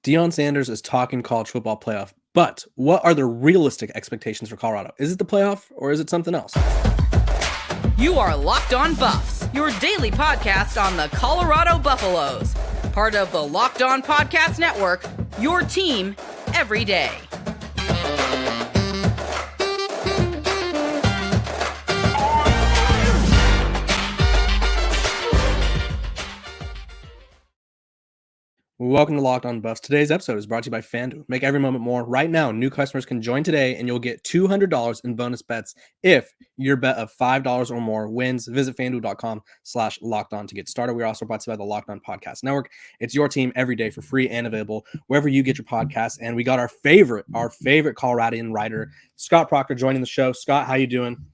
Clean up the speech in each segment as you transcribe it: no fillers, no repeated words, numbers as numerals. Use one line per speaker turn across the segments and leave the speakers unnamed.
Deion Sanders is talking college football playoff, but what are the realistic expectations for Colorado? Is it the playoff or is it something else?
You are Locked On Buffs, your daily podcast on the Colorado Buffaloes. Part of the Locked On Podcast Network, your team every day.
Welcome to Locked On Buffs. Today's episode is brought to you by FanDuel. Make every moment more. Right now, new customers can join today and you'll get $200 in bonus bets if your bet of $5 or more wins. Visit FanDuel.com/LockedOn to get started. We're also brought to you by the Locked On Podcast Network. It's your team every day for free and available wherever you get your podcasts. And we got our favorite Coloradian writer, Scott Procter, joining the show. Scott, how you doing?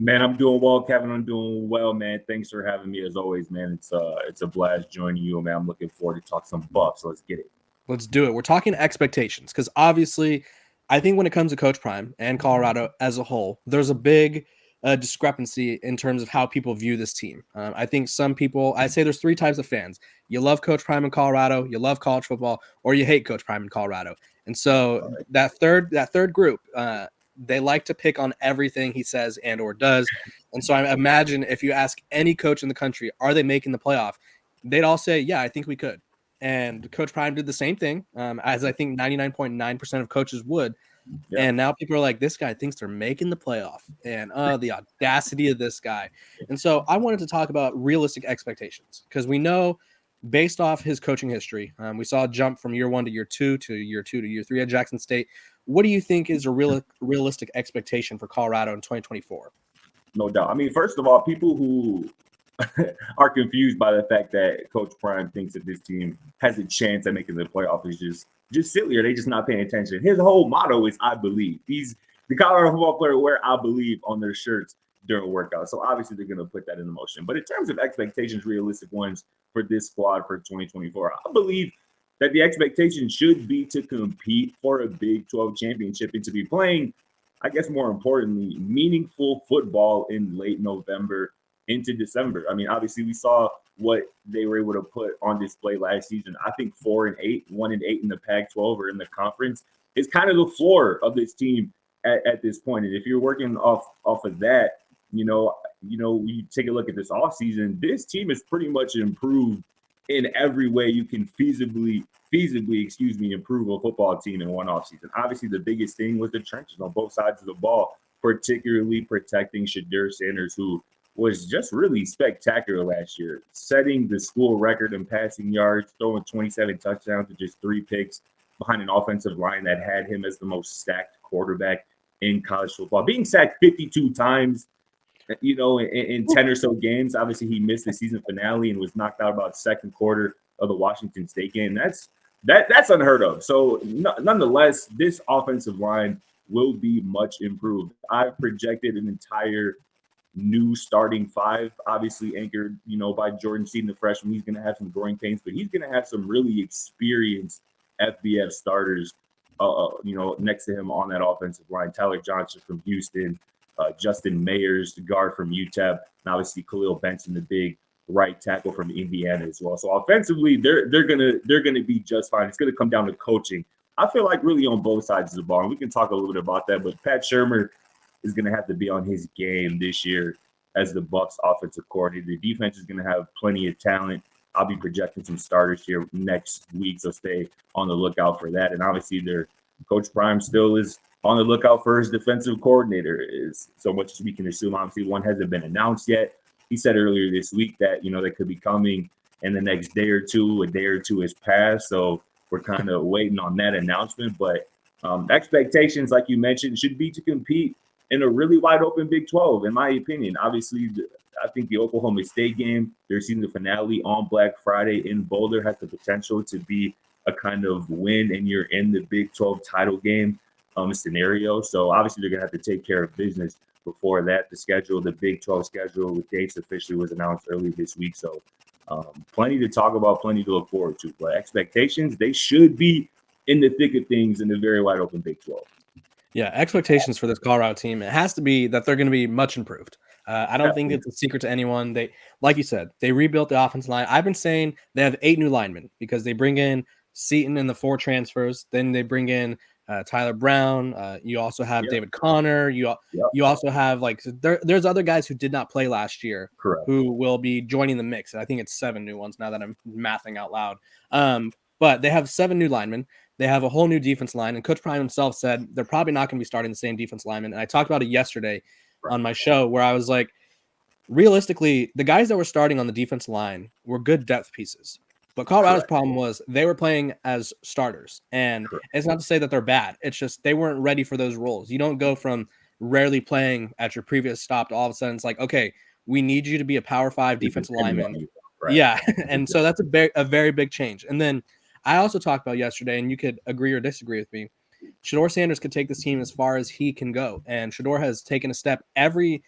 Man, I'm doing well, Kevin. I'm doing well, man. Thanks for having me as always, man. It's a blast joining you, man. I'm looking forward to talk some Buffs. So let's get it.
Let's do it. We're talking expectations because obviously I think when it comes to Coach Prime and Colorado as a whole, there's a big discrepancy in terms of how people view this team. I think some people, I say there's three types of fans. You love Coach Prime in Colorado, you love college football, or you hate Coach Prime in Colorado. And so that third group, they like to pick on everything he says and or does. And so I imagine if you ask any coach in the country, are they making the playoff? They'd all say, yeah, I think we could. And Coach Prime did the same thing, as I think 99.9% of coaches would. Yeah. And now people are like, this guy thinks they're making the playoff. And the audacity of this guy. And so I wanted to talk about realistic expectations because we know based off his coaching history, we saw a jump from year 1 to year 2 to year 2 to year 3 at Jackson State. What do you think is a realistic expectation for Colorado in 2024?
No doubt. I mean, first of all, people who are confused by the fact that Coach Prime thinks that this team has a chance at making the playoff is just silly, or they just not paying attention. His whole motto is "I believe." He's the Colorado football player wear "I believe" on their shirts during workouts. So obviously they're going to put that into motion. But in terms of expectations, realistic ones for this squad for 2024, I believe that the expectation should be to compete for a Big 12 championship and to be playing, I guess more importantly, meaningful football in late November into December. I mean, obviously we saw what they were able to put on display last season. I think 4-8, 1-8 in the Pac-12 or in the conference is kind of the floor of this team at this point. And if you're working off of that, you take a look at this offseason, this team is pretty much improved in every way you can feasibly improve a football team in one offseason. Obviously, the biggest thing was the trenches on both sides of the ball, particularly protecting Deion Sanders, who was just really spectacular last year, setting the school record in passing yards, throwing 27 touchdowns to just 3 picks behind an offensive line that had him as the most sacked quarterback in college football, being sacked 52 times. In 10 or so games. Obviously, he missed the season finale and was knocked out about second quarter of the Washington State game. That's unheard of. So, nonetheless, this offensive line will be much improved. I've projected an entire new starting 5, obviously anchored, by Jordan Seaton, the freshman. He's going to have some growing pains, but he's going to have some really experienced FBS starters, next to him on that offensive line. Tyler Johnson from Houston. Justin Mayers, the guard from UTEP, and obviously Khalil Benson, the big right tackle from Indiana as well. So offensively, they're gonna be just fine. It's gonna come down to coaching. I feel like really on both sides of the ball, and we can talk a little bit about that. But Pat Shurmur is gonna have to be on his game this year as the Bucs offensive coordinator. The defense is gonna have plenty of talent. I'll be projecting some starters here next week, so stay on the lookout for that. And obviously, their Coach Prime still is on the lookout for his defensive coordinator, is so much as we can assume. Obviously, one hasn't been announced yet. He said earlier this week that, they could be coming in the next day or two. A day or two has passed, so we're kind of waiting on that announcement. But expectations, like you mentioned, should be to compete in a really wide open Big 12, in my opinion. Obviously, I think the Oklahoma State game, their season finale on Black Friday in Boulder, has the potential to be a kind of win and you're in the Big 12 title game scenario. So obviously they're going to have to take care of business before that. The Big 12 schedule with dates officially was announced early this week. So plenty to talk about, plenty to look forward to. But expectations, they should be in the thick of things in the very wide open Big 12.
Yeah, expectations for this Colorado team, it has to be that they're going to be much improved. I don't think it's a secret to anyone. They, like you said, they rebuilt the offensive line. I've been saying they have 8 new linemen because they bring in Seaton and the 4 transfers. Then they bring in Tyler Brown. You also have David Connor. You also have there's other guys who did not play last year who will be joining the mix. And I think it's 7 new ones now that I'm mathing out loud. But they have 7 new linemen. They have a whole new defense line. And Coach Prime himself said they're probably not going to be starting the same defense lineman. And I talked about it yesterday on my show where I was like, realistically, the guys that were starting on the defense line were good depth pieces. But Colorado's problem was they were playing as starters. And it's not to say that they're bad. It's just they weren't ready for those roles. You don't go from rarely playing at your previous stop to all of a sudden it's like, okay, we need you to be a Power 5 defensive lineman. Yeah. And so that's a very big change. And then I also talked about yesterday, and you could agree or disagree with me, Shedeur Sanders could take this team as far as he can go. And Shedeur has taken a step every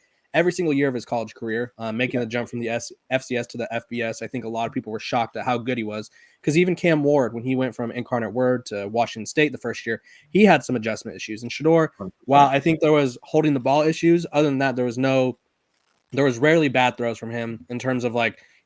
single year of his college career, making the jump from the FCS to the FBS. I think a lot of people were shocked at how good he was because even Cam Ward, when he went from Incarnate Word to Washington State the first year, he had some adjustment issues. And Shedeur, while I think there was holding the ball issues, other than that, there was rarely bad throws from him in terms of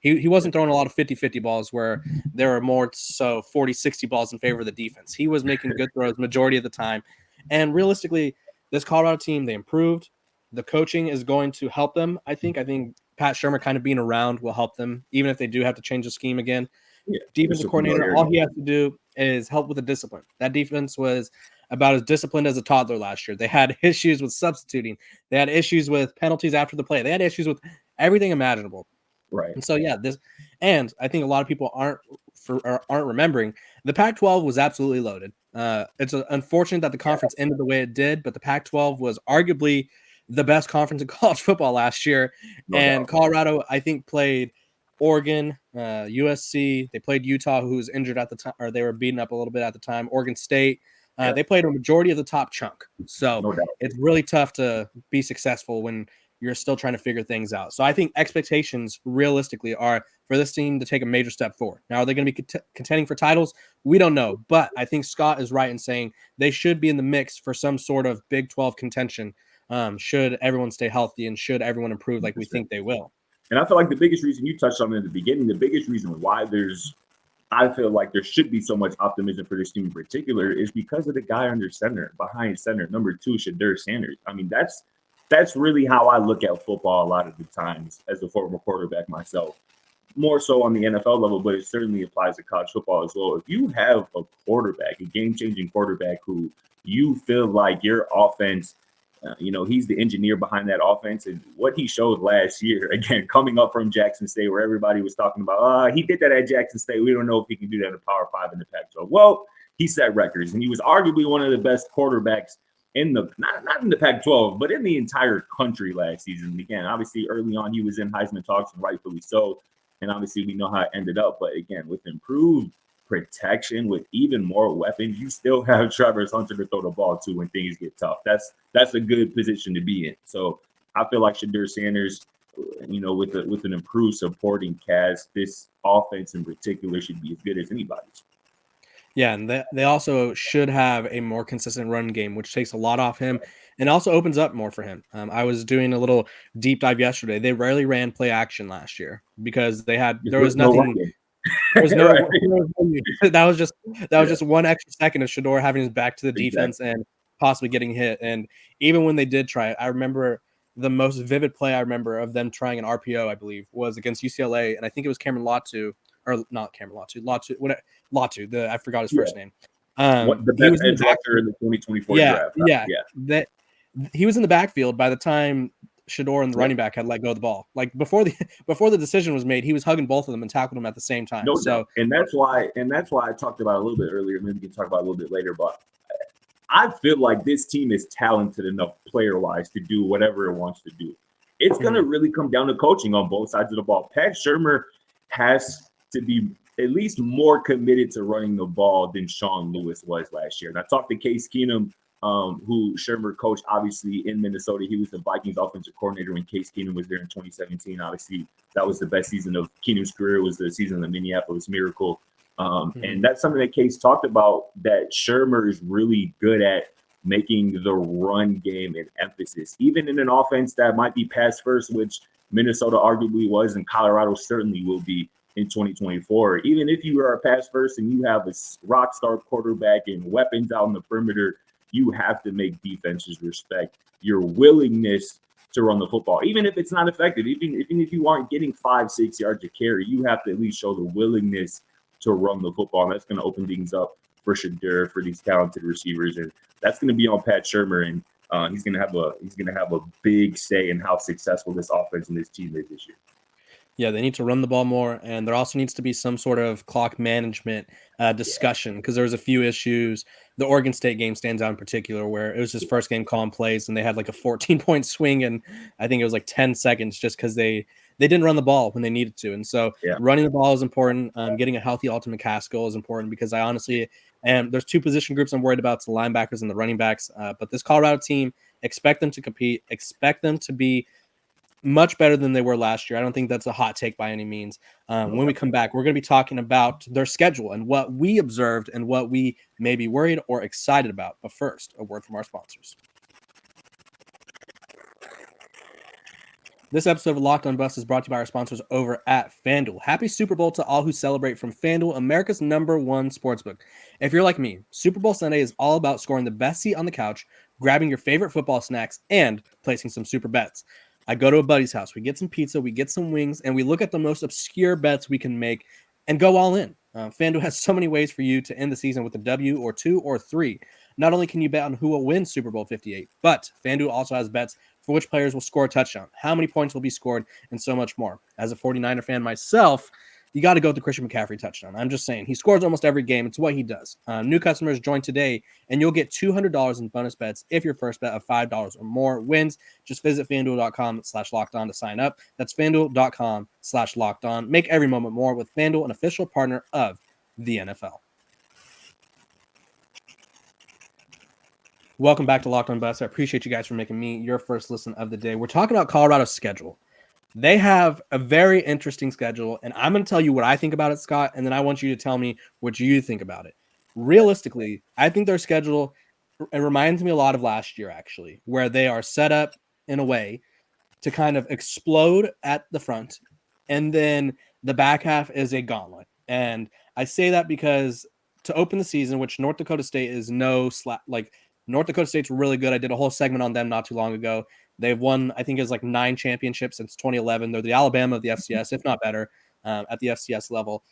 he wasn't throwing a lot of 50-50 balls where there were more so 40-60 balls in favor of the defense. He was making good throws majority of the time. And realistically, this Colorado team, they improved. The coaching is going to help them, I think. I think Pat Shurmur kind of being around will help them, even if they do have to change the scheme again. Defensive coordinator, all he has to do is help with the discipline. That defense was about as disciplined as a toddler last year. They had issues with substituting. They had issues with penalties after the play. They had issues with everything imaginable.
Right.
And so, and I think a lot of people aren't remembering the Pac-12 was absolutely loaded. It's unfortunate that the conference ended the way it did, but the Pac-12 was arguably the best conference in college football last year. Colorado, I think, played Oregon, USC. They played Utah, who was injured at the time, or they were beaten up a little bit at the time. Oregon State. They played a majority of the top chunk. So it's really tough to be successful when you're still trying to figure things out. So I think expectations realistically are for this team to take a major step forward. Now, are they going to be contending for titles? We don't know. But I think Scott is right in saying they should be in the mix for some sort of Big 12 contention should everyone stay healthy and should everyone improve like we think they will.
And I feel like the biggest reason you touched on it in the beginning, the biggest reason why I feel like there should be so much optimism for this team in particular is because of the guy behind center, number 2, Shedeur Sanders. I mean, that's really how I look at football a lot of the times as a former quarterback myself, more so on the NFL level, but it certainly applies to college football as well. If you have a quarterback, a game-changing quarterback who you feel like your offense, he's the engineer behind that offense, and what he showed last year, again, coming up from Jackson State where everybody was talking about, he did that at Jackson State. We don't know if he can do that in the Power 5 in the Pac-12. Well, he set records, and he was arguably one of the best quarterbacks in the not in the Pac-12, but in the entire country last season. Again, obviously early on he was in Heisman talks, and rightfully so. And obviously we know how it ended up. But again, with improved protection, with even more weapons, you still have Travis Hunter to throw the ball to when things get tough. That's a good position to be in. So I feel like Shedeur Sanders, with an improved supporting cast, this offense in particular should be as good as anybody's.
Yeah, and they also should have a more consistent run game, which takes a lot off him and also opens up more for him. I was doing a little deep dive yesterday. They rarely ran play action last year because there was nothing. There was no. That was just one extra second of Shedeur having his back to the defense and possibly getting hit. And even when they did try it, I remember the most vivid play I remember of them trying an RPO, I believe, was against UCLA, and I think it was Cameron Latu. Or not Cameron Latu. I forgot his first name.
The best edge rusher in the 2024 draft.
That he was in the backfield by the time Shedeur and the running back had let go of the ball. Like before the decision was made, he was hugging both of them and tackled them at the same time.
And that's why I talked about it a little bit earlier. Maybe we can talk about it a little bit later. But I feel like this team is talented enough player-wise to do whatever it wants to do. It's going to really come down to coaching on both sides of the ball. Pat Shurmur has to be at least more committed to running the ball than Sean Lewis was last year. And I talked to Case Keenum, who Shurmur coached, obviously, in Minnesota. He was the Vikings offensive coordinator when Case Keenum was there in 2017. Obviously, that was the best season of Keenum's career. It was the season of the Minneapolis Miracle. And that's something that Case talked about, that Shurmur is really good at making the run game an emphasis, even in an offense that might be pass first, which Minnesota arguably was, and Colorado certainly will be in 2024. Even if you are a pass first and you have a rock star quarterback and weapons out on the perimeter, you have to make defenses respect your willingness to run the football, even if it's not effective. Even if you aren't getting 5-6 yards of carry, you have to at least show the willingness to run the football. And that's going to open things up for Shadur, for these talented receivers, and that's going to be on Pat Shurmur, and he's going to have a big say in how successful this offense and this team is this year.
Yeah, they need to run the ball more, and there also needs to be some sort of clock management discussion, because there was a few issues. The Oregon State game stands out in particular, where it was his first game calling plays, and they had like a 14-point swing, and I think it was like 10 seconds just because they didn't run the ball when they needed to. And so running the ball is important. Getting a healthy Ultimate Caskell is important, because I honestly am. There's two position groups I'm worried about: it's the linebackers and the running backs. But this Colorado team, expect them to compete, expect them to be much better than they were last year. I don't think that's a hot take by any means. When we come back, we're going to be talking about their schedule and what we observed and what we may be worried or excited about. But first, a word from our sponsors. This episode of LockOnBus is brought to you by our sponsors over at FanDuel. Happy Super Bowl to all who celebrate from FanDuel, America's #1 sportsbook. If you're like me, Super Bowl Sunday is all about scoring the best seat on the couch, grabbing your favorite football snacks, and placing some super bets. I go to a buddy's house, we get some pizza, we get some wings, and we look at the most obscure bets we can make and go all in. FanDuel has so many ways for you to end the season with a W or 2 or 3. Not only can you bet on who will win Super Bowl 58, but FanDuel also has bets for which players will score a touchdown, how many points will be scored, and so much more. As a 49er fan myself, you got to go with the Christian McCaffrey touchdown. I'm just saying, he scores almost every game. It's what he does. New customers join today, and you'll get $200 in bonus bets if your first bet of $5 or more wins. Just visit FanDuel.com/lockedon to sign up. That's FanDuel.com/lockedon. Make every moment more with FanDuel, an official partner of the NFL. Welcome back to Locked On Bus. I appreciate you guys for making me your first listen of the day. We're talking about Colorado's schedule. They have a very interesting schedule, and I'm going to tell you what I think about it, Scott, and then I want you to tell me what you think about it. Realistically, I think their schedule, it reminds me a lot of last year, actually, where they are set up in a way to kind of explode at the front, and then the back half is a gauntlet. And I say that because to open the season, which North Dakota State is North Dakota State's really good. I did a whole segment on them not too long ago. They've won, I think it's like 9 championships since 2011. They're the Alabama of the FCS, if not better, at the FCS level.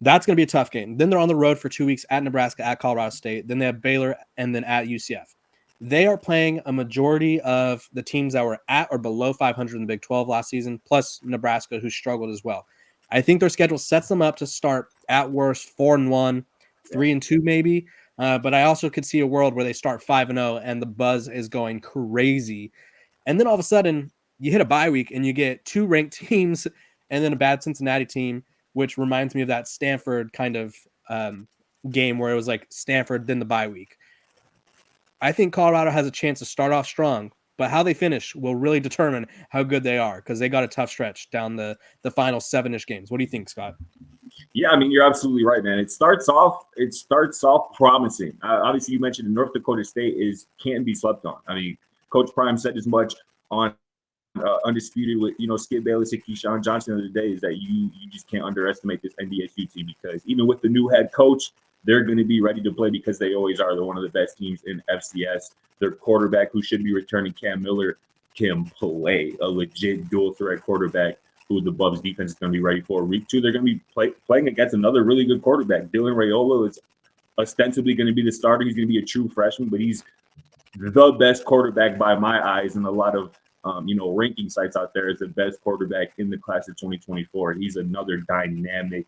That's going to be a tough game. Then they're on the road for 2 weeks at Nebraska, at Colorado State. Then they have Baylor, and then at UCF. They are playing a majority of the teams that were at or below 500 in the Big 12 last season, plus Nebraska, who struggled as well. I think their schedule sets them up to start at worst 4-1, 3-2 maybe. But I also could see a world where they start 5-0 and the buzz is going crazy. And then all of a sudden, you hit a bye week and you get 2 ranked teams and then a bad Cincinnati team, which reminds me of that Stanford kind of game where it was like Stanford, then the bye week. I think Colorado has a chance to start off strong, but how they finish will really determine how good they are, because they got a tough stretch down the final 7-ish games. What do you think, Scott?
Yeah, I mean, you're absolutely right, man. It starts off promising. Obviously, you mentioned North Dakota State can't be slept on. I mean, Coach Prime said as much on Undisputed with Skip Bayless and Keyshawn Johnson the other day, is that you just can't underestimate this NDSU team, because even with the new head coach, they're going to be ready to play, because they always are. They're one of the best teams in FCS. Their quarterback, who should be returning, Cam Miller, can play. A legit dual threat quarterback who the Buffs defense is going to be ready for. Week 2, they're going to be playing against another really good quarterback. Dylan Raiola is ostensibly going to be the starter. He's going to be a true freshman, but he's the best quarterback by my eyes, and a lot of ranking sites out there is the best quarterback in the class of 2024. He's another dynamic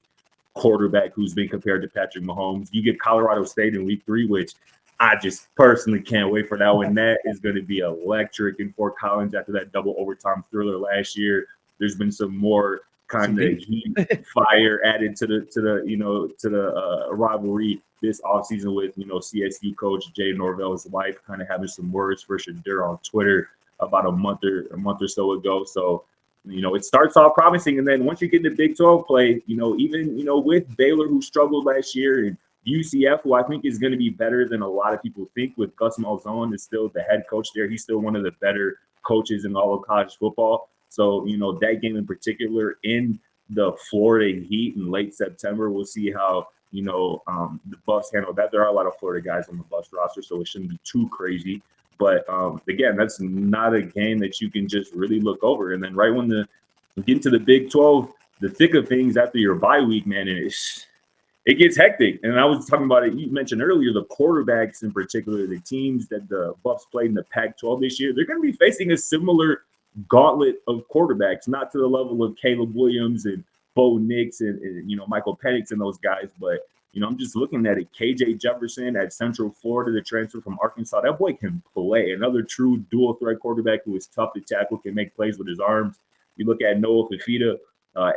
quarterback who's been compared to Patrick Mahomes. You get Colorado State in week 3, which I just personally can't wait for that one. That is going to be electric in Fort Collins after that double overtime thriller last year. There's been some more kind of heat, fire added to the rivalry this offseason with CSU coach Jay Norvell's wife kind of having some words for Shadur on Twitter about a month or so ago. So it starts off promising, and then once you get into Big 12 play, even with Baylor, who struggled last year, and UCF, who I think is going to be better than a lot of people think, with Gus Malzahn is still the head coach there. He's still one of the better coaches in all of college football. So, that game in particular in the Florida heat in late September, we'll see how, the Buffs handle that. There are a lot of Florida guys on the Buffs roster, so it shouldn't be too crazy. But again, that's not a game that you can just really look over. And then right when you get into the Big 12, the thick of things after your bye week, man, it gets hectic. And I was talking about it. You mentioned earlier the quarterbacks in particular, the teams that the Buffs played in the Pac-12 this year, they're going to be facing a similar gauntlet of quarterbacks, not to the level of Caleb Williams and Bo Nix and Michael Penix and those guys. But, I'm just looking at it. KJ Jefferson at Central Florida, the transfer from Arkansas, that boy can play. Another true dual threat quarterback who is tough to tackle, can make plays with his arms. You look at Noah Fifita,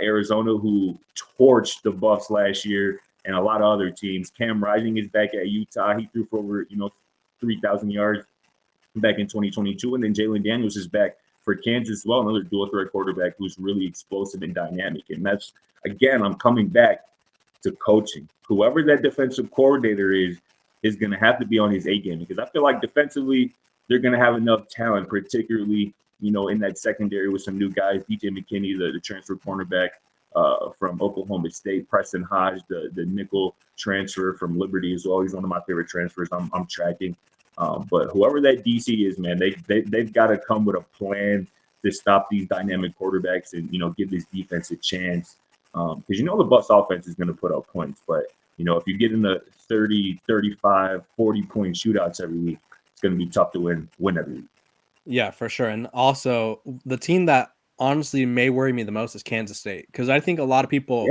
Arizona, who torched the Buffs last year, and a lot of other teams. Cam Rising is back at Utah. He threw for over, 3,000 yards back in 2022. And then Jalen Daniels is back for Kansas as well, another dual threat quarterback who's really explosive and dynamic. And that's, again, I'm coming back to coaching. Whoever that defensive coordinator is going to have to be on his A game, because I feel like defensively they're going to have enough talent, particularly, in that secondary with some new guys. DJ McKinney, the transfer cornerback from Oklahoma State, Preston Hodge, the nickel transfer from Liberty as well. He's one of my favorite transfers I'm tracking. But whoever that DC is, man, they've got to come with a plan to stop these dynamic quarterbacks and, give this defense a chance. Because, the Buffs offense is going to put up points. But, if you get in the 30, 35, 40-point shootouts every week, it's going to be tough to win every week.
Yeah, for sure. And also, the team that honestly may worry me the most is Kansas State, because I think a lot of people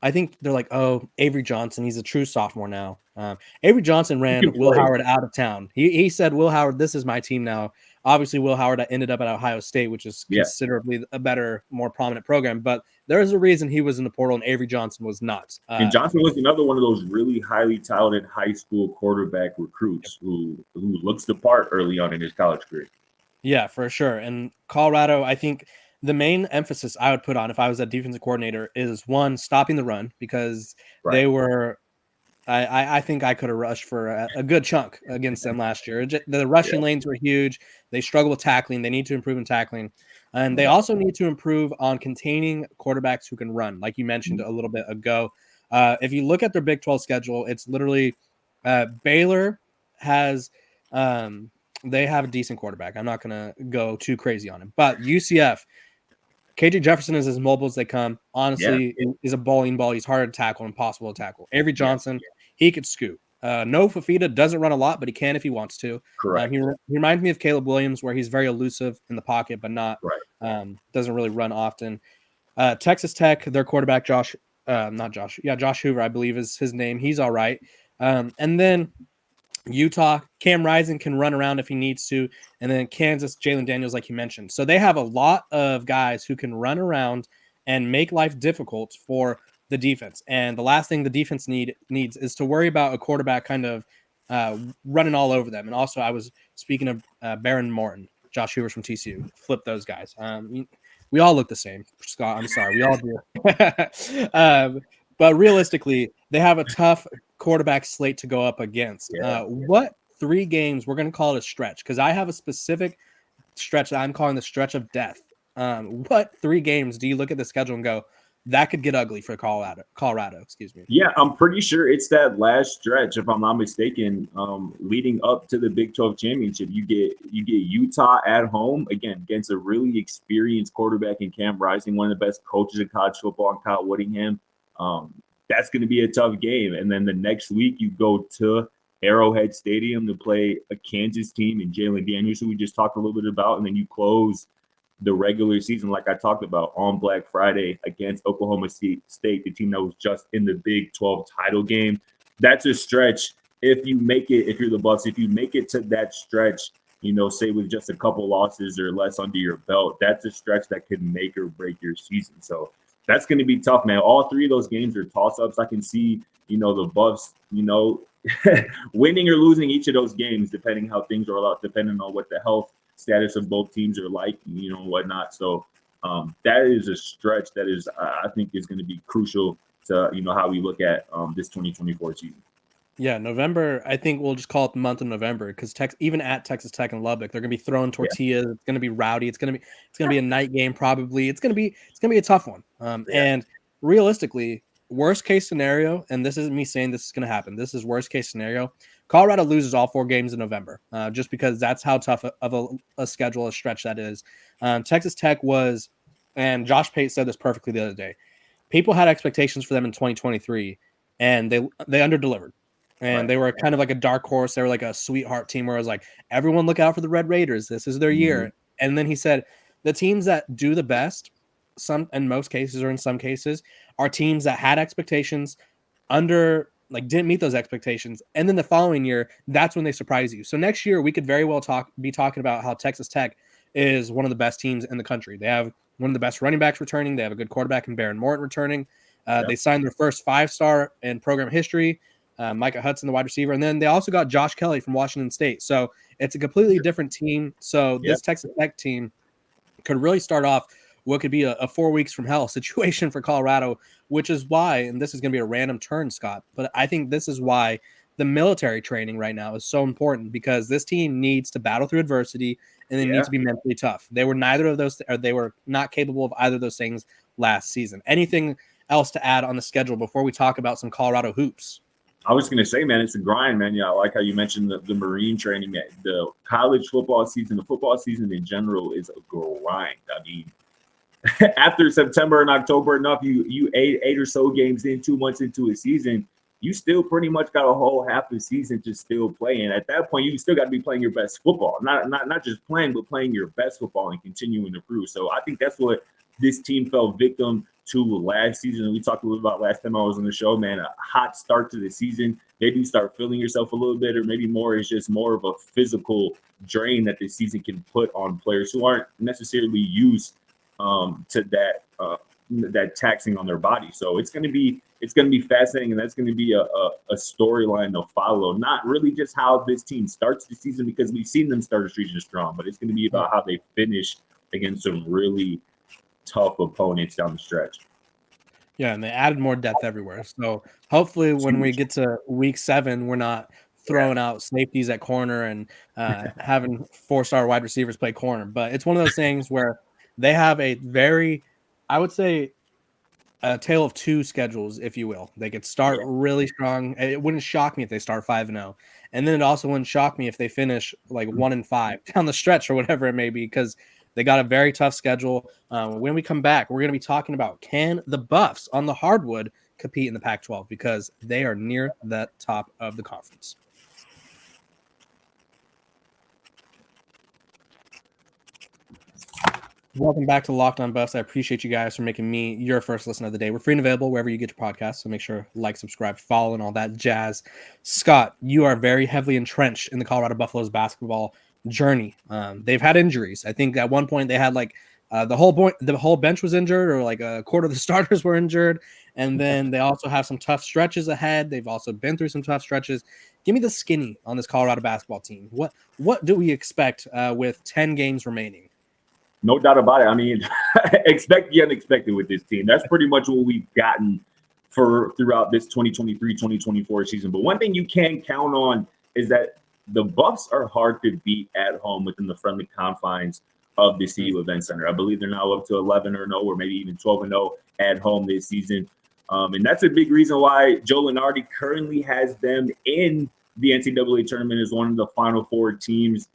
I think they're like, oh, Avery Johnson, he's a true sophomore now. Avery Johnson ran Will Howard out of town. He said, Will Howard, this is my team now. Obviously, Will Howard ended up at Ohio State, which is considerably a better, more prominent program. But there is a reason he was in the portal and Avery Johnson was not.
And Johnson was another one of those really highly talented high school quarterback recruits who looks the part early on in his college career. Yeah,
for sure. And Colorado, I think the main emphasis I would put on if I was a defensive coordinator is, one, stopping the run, because they were I think I could have rushed for a good chunk against them last year. The rushing lanes were huge. They struggle with tackling. They need to improve in tackling. And they also need to improve on containing quarterbacks who can run, like you mentioned a little bit ago. If you look at their Big 12 schedule, it's literally Baylor has they have a decent quarterback. I'm not going to go too crazy on him. But UCF, KJ Jefferson is as mobile as they come. Honestly, is a bowling ball. He's hard to tackle, impossible to tackle. Avery Johnson, he could scoot. No, Fafita doesn't run a lot, but he can if he wants to.
Correct.
He reminds me of Caleb Williams, where he's very elusive in the pocket, but not doesn't really run often. Texas Tech, their quarterback, Josh Hoover, I believe is his name. He's all right. And then Utah, Cam Rising can run around if he needs to. And then Kansas, Jalen Daniels, like you mentioned. So they have a lot of guys who can run around and make life difficult for the defense. And the last thing the defense needs is to worry about a quarterback kind of running all over them. And also, I was speaking of Baron Morton, Josh Hoover from TCU. Flip those guys. We all look the same, Scott. I'm sorry. We all do. But realistically, they have a tough quarterback slate to go up against. What 3 games, we're going to call it a stretch, because I have a specific stretch that I'm calling the stretch of death. What 3 games do you look at the schedule and go, that could get ugly for Colorado, excuse me?
Yeah, I'm pretty sure it's that last stretch, if I'm not mistaken, leading up to the Big 12 championship. You get Utah at home, again, against a really experienced quarterback in Cam Rising, one of the best coaches in college football, in Kyle Whittingham. That's going to be a tough game. And then the next week you go to Arrowhead Stadium to play a Kansas team and Jalen Daniels, who we just talked a little bit about. And then you close the regular season, like I talked about, on Black Friday against Oklahoma State, the team that was just in the Big 12 title game. That's a stretch. If you make it, if you're the Buffs, if you make it to that stretch, say with just a couple losses or less under your belt, that's a stretch that could make or break your season. So that's going to be tough, man. All 3 of those games are toss-ups. I can see, the Buffs, winning or losing each of those games, depending how things are out, depending on what the health status of both teams are like, and whatnot. So that is a stretch that is, I think, is going to be crucial to, how we look at this 2024 season.
Yeah, November, I think we'll just call it the month of November because even at Texas Tech and Lubbock, they're gonna be throwing
Yeah.
tortillas. It's gonna be rowdy. It's gonna be a night game probably. It's gonna be a tough one.
Yeah.
And realistically, worst case scenario, and this isn't me saying this is gonna happen. This is worst case scenario. Colorado loses all 4 games in November, just because that's how tough of a schedule, a stretch that is. Texas Tech was, and Josh Pate said this perfectly the other day. People had expectations for them in 2023, and they underdelivered. And
Right.
they were kind of like a dark horse. They were like a sweetheart team where it was like, everyone look out for the Red Raiders. This is their
Mhm.
year. And then he said, the teams that do the best, some in most cases or in some cases, are teams that had expectations didn't meet those expectations. And then the following year, that's when they surprise you. So next year we could very well be talking about how Texas Tech is one of the best teams in the country. They have one of the best running backs returning. They have a good quarterback in Baron Morton returning.
Yeah.
They signed their first 5-star in program history, Micah Hudson, the wide receiver. And then they also got Josh Kelly from Washington State. So it's a completely different team. So
Yeah.
this Texas Tech team could really start off what could be a 4 weeks from hell situation for Colorado, which is why, and this is going to be a random turn, Scott, but I think this is why the military training right now is so important, because this team needs to battle through adversity and they need
Yeah.
to be mentally tough. They were neither of those, or they were not capable of either of those things last season. Anything else to add on the schedule before we talk about some Colorado hoops?
I was going to say, man, it's a grind, man. Yeah, I like how you mentioned the Marine training. The college football season, the football season in general is a grind. I mean, after September and October enough, you eight or so games in, 2 months into a season, you still pretty much got a whole half a season to still play. And at that point, you still got to be playing your best football. Not just playing, but playing your best football and continuing to improve. So I think that's what this team fell victim to last season. We talked a little about last time I was on the show, man. A hot start to the season. Maybe you start feeling yourself a little bit, or maybe more is just more of a physical drain that the season can put on players who aren't necessarily used to that taxing on their body. So it's going to be fascinating, and that's going to be a storyline to follow. Not really just how this team starts the season, because we've seen them start a season strong, but it's going to be about how they finish against some really tough opponents down the stretch.
Yeah, and they added more depth everywhere. So hopefully when we get to week 7, we're not throwing out safeties at corner and having 4-star wide receivers play corner. But it's one of those things where they have a very, I would say, a tale of two schedules, if you will. They could start really strong. It wouldn't shock me if they start 5-0. And then it also wouldn't shock me if they finish like 1-5 down the stretch or whatever it may be, because they got a very tough schedule. When we come back, we're going to be talking about, can the Buffs on the hardwood compete in the Pac-12, because they are near the top of the conference. Welcome back to Locked On Buffs. I appreciate you guys for making me your first listen of the day. We're free and available wherever you get your podcasts, so make sure like, subscribe, follow, and all that jazz. Scott, you are very heavily entrenched in the Colorado Buffaloes basketball journey. They've had injuries. I think at one point they had like the whole bench was injured, or like a quarter of the starters were injured, and then they also have some tough stretches ahead. They've also been through some tough stretches. Give me the skinny on this Colorado basketball team. What do we expect with 10 games remaining?
No doubt about it. I mean, expect the unexpected with this team. That's pretty much what we've gotten throughout this 2023-2024 season. But one thing you can count on is that the Buffs are hard to beat at home within the friendly confines of the CU Event Center. I believe they're now up to 11-0, or maybe even 12-0 at home this season. And that's a big reason why Joe Lunardi currently has them in the NCAA tournament as one of the Final Four teams,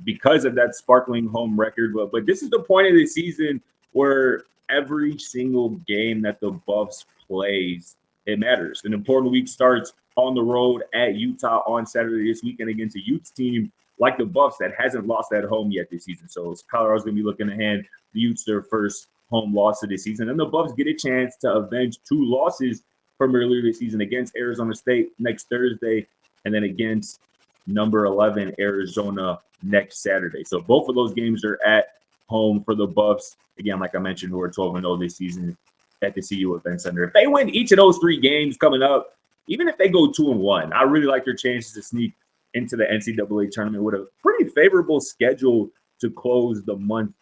because of that sparkling home record. But this is the point of the season where every single game that the Buffs plays, it matters. An important week starts on the road at Utah on Saturday this weekend against a Utes team like the Buffs that hasn't lost at home yet this season. So Colorado's going to be looking to hand the Utes their first home loss of the season. And the Buffs get a chance to avenge 2 losses from earlier this season against Arizona State next Thursday, and then against number 11 Arizona next Saturday. So both of those games are at home for the Buffs. Again, like I mentioned, who are 12-0 this season at the CU Event Center. If they win each of those 3 games coming up, even if they go 2-1, I really like their chances to sneak into the NCAA tournament with a pretty favorable schedule to close the month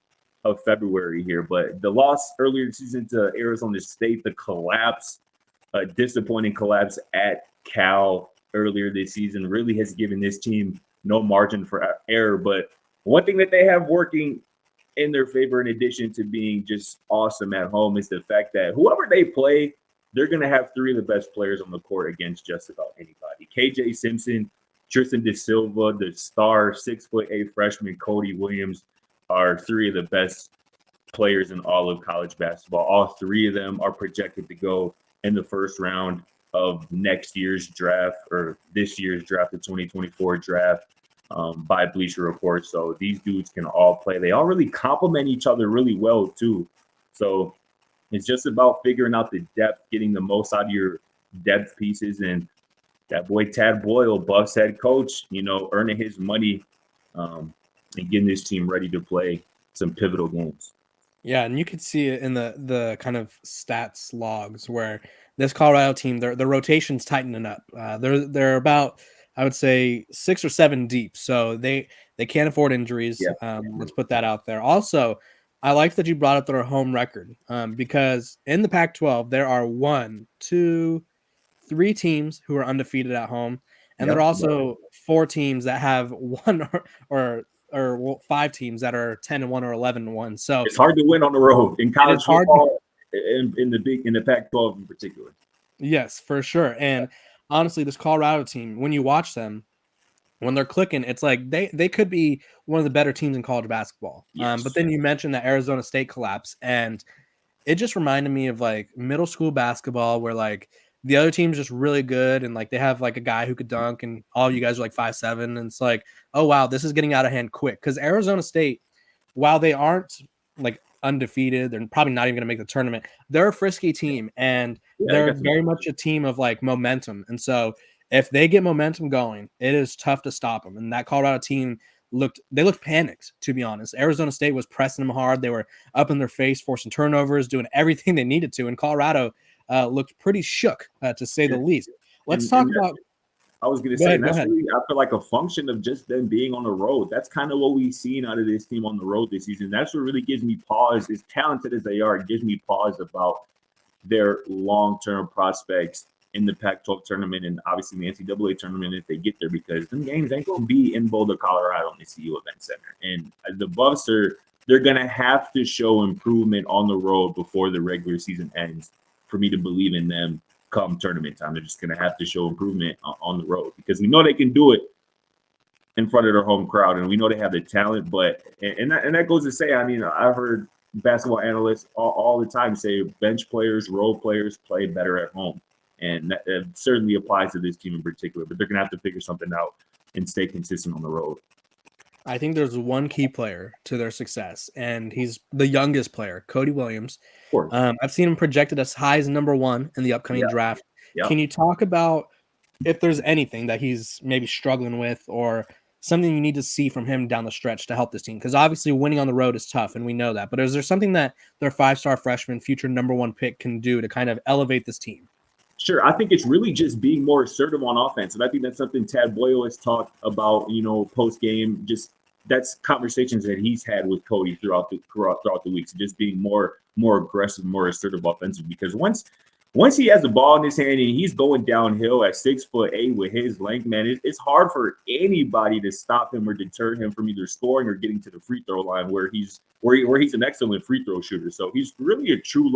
of February here. But the loss earlier this season to Arizona State, the collapse, a disappointing collapse at Cal, earlier this season really has given this team no margin for error. But one thing that they have working in their favor, in addition to being just awesome at home, is the fact that whoever they play, they're going to have three of the best players on the court against just about anybody. KJ Simpson, Tristan De Silva, the star 6'8" freshman Cody Williams are three of the best players in all of college basketball. All three of them are projected to go in the first round of next year's draft, or this year's draft, the 2024 draft, by Bleacher Report. So these dudes can all play. They all really complement each other really well too. So it's just about figuring out the depth, getting the most out of your depth pieces. And that boy Tad Boyle, Buffs head coach, earning his money and getting this team ready to play some pivotal games.
Yeah, and you could see it in the kind of stats logs where this Colorado team, their rotation's tightening up. They're about, I would say, 6 or 7 deep, so they can't afford injuries.
Yeah.
Let's put that out there. Also, I like that you brought up their home record because in the Pac-12 there are 1, 2, 3 teams who are undefeated at home, and there are also 4 teams that have 1 or 5 teams that are 10-1 or 11-1. So
it's hard to win on the road in college football, in the Pac-12 in particular.
Yes, for sure. And honestly, this Colorado team, when you watch them, when they're clicking, it's like they could be one of the better teams in college basketball.
Yes.
But then you mentioned that Arizona State collapse, and it just reminded me of like middle school basketball where like the other team's just really good and like they have like a guy who could dunk and all you guys are like 5'7", and it's like, oh wow, this is getting out of hand quick. Because Arizona State, while they aren't like undefeated, they're probably not even going to make the tournament. They're a frisky team, and they're very much a team of like momentum. And so if they get momentum going, it is tough to stop them. And that Colorado team looked panicked, to be honest. Arizona State was pressing them hard. They were up in their face, forcing turnovers, doing everything they needed to. And Colorado looked pretty shook, to say the least. Let's talk about.
I was going to say, that's really, I feel like a function of just them being on the road. That's kind of what we've seen out of this team on the road this season. That's what really gives me pause. As talented as they are, it gives me pause about their long-term prospects in the Pac-12 tournament and obviously the NCAA tournament if they get there, because them games ain't going to be in Boulder, Colorado in the CU Event Center. And the Buffs they're going to have to show improvement on the road before the regular season ends for me to believe in them come tournament time. They're just going to have to show improvement on the road, because we know they can do it in front of their home crowd, and we know they have the talent. But and that goes to say, I mean, I've heard basketball analysts all the time say bench players, role players play better at home. And that certainly applies to this team in particular, but they're going to have to figure something out and stay consistent on the road.
I think there's one key player to their success, and he's the youngest player, Cody Williams. I've seen him projected as high as number 1 in the upcoming draft. Can you talk about if there's anything that he's maybe struggling with or something you need to see from him down the stretch to help this team? Because obviously winning on the road is tough, and we know that. But is there something that their 5-star freshman, future number 1 pick can do to kind of elevate this team?
Sure. I think it's really just being more assertive on offense. And I think that's something Tad Boyle has talked about, post-game. Just that's conversations that he's had with Cody throughout the weeks, just being more aggressive, more assertive offensive. Because once he has the ball in his hand and he's going downhill at 6'8" with his length, man, it's hard for anybody to stop him or deter him from either scoring or getting to the free throw line where he's an excellent free throw shooter. So he's really a true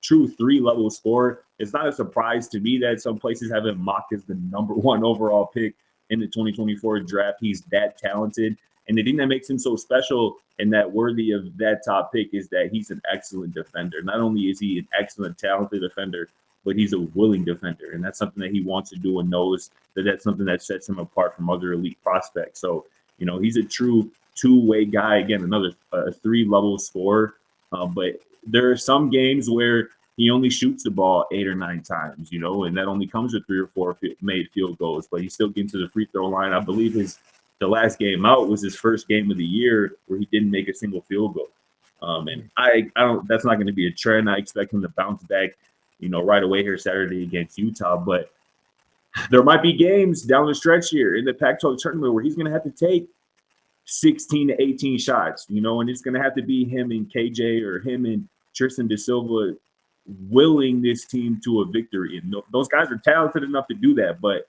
3-level scorer. It's not a surprise to me that some places have him mocked as the number 1 overall pick in the 2024 draft. He's that talented. And the thing that makes him so special and that worthy of that top pick is that he's an excellent defender. Not only is he an excellent, talented defender, but he's a willing defender. And that's something that he wants to do and knows that that's something that sets him apart from other elite prospects. So, he's a true two-way guy. Again, another 3-level scorer. But there are some games where he only shoots the ball 8 or 9 times, and that only comes with 3 or 4 made field goals. But he still gets to the free throw line. I believe the last game out was his first game of the year where he didn't make a single field goal. And I don't. That's not going to be a trend. I expect him to bounce back, right away here Saturday against Utah. But there might be games down the stretch here in the Pac-12 tournament where he's going to have to take 16 to 18 shots, and it's going to have to be him and KJ or him and Tristan De Silva willing this team to a victory. And those guys are talented enough to do that. But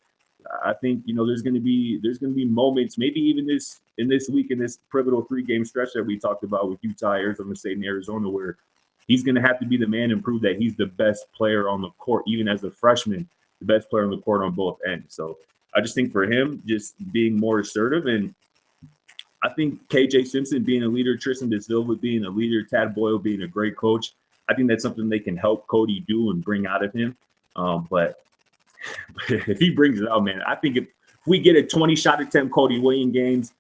I think, there's going to be moments, maybe even in this week, in this pivotal 3-game stretch that we talked about with Utah, Arizona State, and Arizona, where he's going to have to be the man and prove that he's the best player on the court, even as a freshman, the best player on the court on both ends. So I just think for him, just being more assertive, and I think KJ Simpson being a leader, Tristan Da Silva being a leader, Tad Boyle being a great coach, I think that's something they can help Cody do and bring out of him. But if he brings it out, man, I think if we get a 20-shot attempt Cody Williams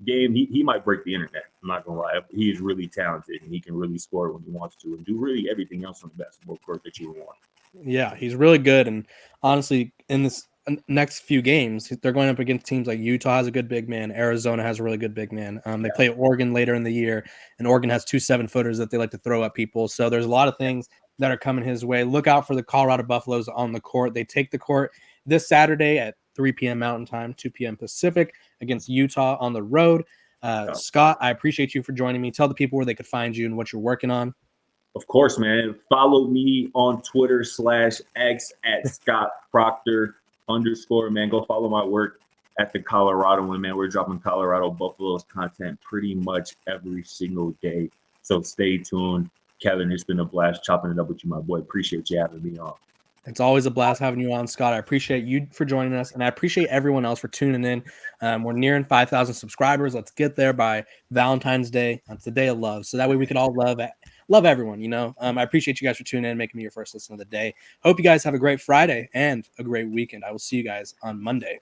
game, he might break the internet. I'm not gonna lie. He is really talented, and he can really score when he wants to and do really everything else on the basketball court that you would want.
Yeah, he's really good. And honestly, in this next few games, they're going up against teams like Utah has a good big man. Arizona has a really good big man. They play Oregon later in the year, and Oregon has 2 7-footers that they like to throw at people. So there's a lot of things that are coming his way. Look out for the Colorado Buffaloes on the court. They take the court this Saturday at 3 p.m. Mountain Time, 2 p.m. Pacific against Utah on the road. Scott, I appreciate you for joining me. Tell the people where they could find you and what you're working on.
Of course, man. Follow me on Twitter /X at Scott Procter _ man. Go follow my work at the Colorado one, man. We're dropping Colorado Buffaloes content pretty much every single day. So stay tuned. Kevin, it's been a blast chopping it up with you, my boy. Appreciate you having me on.
It's always a blast having you on, Scott. I appreciate you for joining us, and I appreciate everyone else for tuning in. We're nearing 5,000 subscribers. Let's get there by Valentine's Day. It's the day of love, so that way we can all love everyone, I appreciate you guys for tuning in, making me your first listen of the day. Hope you guys have a great Friday and a great weekend. I will see you guys on Monday.